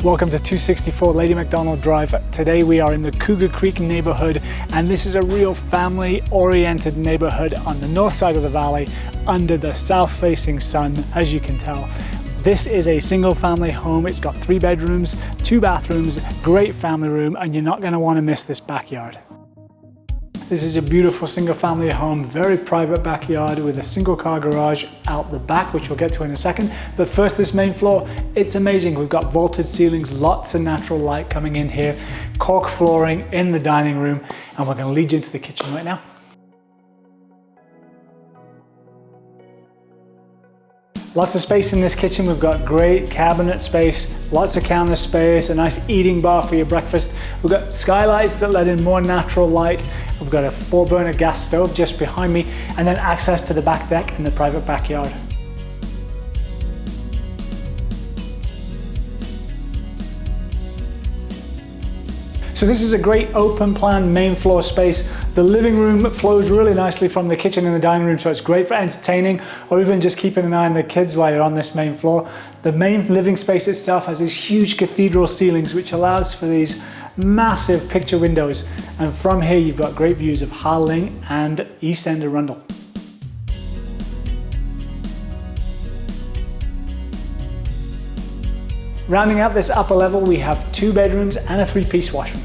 Welcome to 264 Lady MacDonald Drive. Today we are in the Cougar Creek neighborhood, and this is a real family-oriented neighborhood on the north side of the valley under the south-facing sun, as you can tell. This is a single-family home. It's got 3 bedrooms, 2 bathrooms, great family room, and you're not going to want to miss this backyard. This is a beautiful single-family home, very private backyard with a single-car garage out the back, which we'll get to in a second. But first, this main floor, it's amazing. We've got vaulted ceilings, lots of natural light coming in here, cork flooring in the dining room, and we're going to lead you into the kitchen right now. Lots of space in this kitchen. We've got great cabinet space, lots of counter space, a nice eating bar for your breakfast. We've got skylights that let in more natural light. We've got a 4-burner gas stove just behind me, and then access to the back deck in the private backyard. So this is a great open plan main floor space. The living room flows really nicely from the kitchen and the dining room, so it's great for entertaining or even just keeping an eye on the kids while you're on this main floor. The main living space itself has these huge cathedral ceilings, which allows for these massive picture windows. And from here, you've got great views of Harling and East End of Rundle. Rounding out this upper level, we have 2 bedrooms and a 3-piece washroom.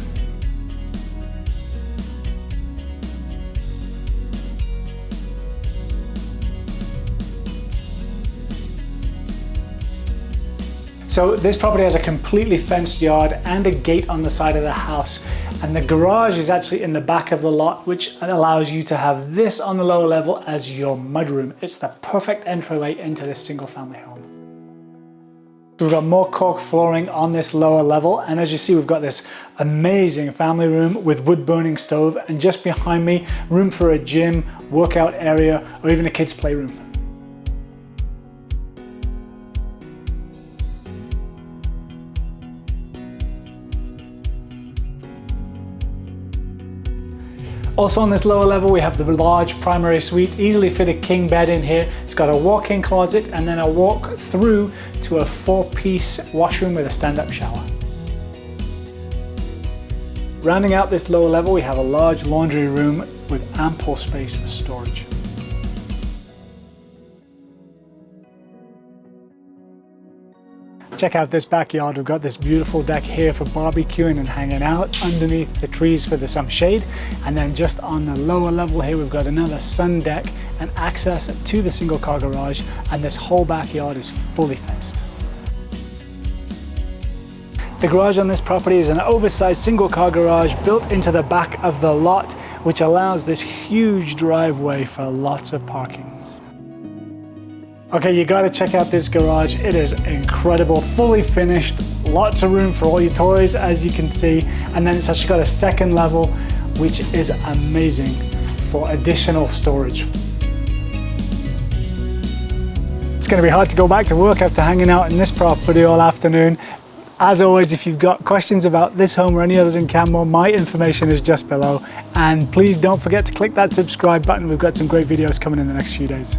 So this property has a completely fenced yard and a gate on the side of the house. And the garage is actually in the back of the lot, which allows you to have this on the lower level as your mudroom. It's the perfect entryway into this single family home. We've got more cork flooring on this lower level, and as you see, we've got this amazing family room with wood burning stove, and just behind me, room for a gym, workout area, or even a kids playroom. Also on this lower level, we have the large primary suite, easily fit a king bed in here. It's got a walk-in closet and then a walk through to a 4-piece washroom with a stand-up shower. Rounding out this lower level, we have a large laundry room with ample space for storage. Check out this backyard. We've got this beautiful deck here for barbecuing and hanging out underneath the trees for some shade. And then just on the lower level here, we've got another sun deck and access to the single car garage. And this whole backyard is fully fenced. The garage on this property is an oversized single car garage built into the back of the lot, which allows this huge driveway for lots of parking. Okay, you gotta check out this garage. It is incredible, fully finished, lots of room for all your toys, as you can see. And then it's actually got a second level, which is amazing for additional storage. It's gonna be hard to go back to work after hanging out in this property all afternoon. As always, if you've got questions about this home or any others in Canmore, my information is just below. And please don't forget to click that subscribe button. We've got some great videos coming in the next few days.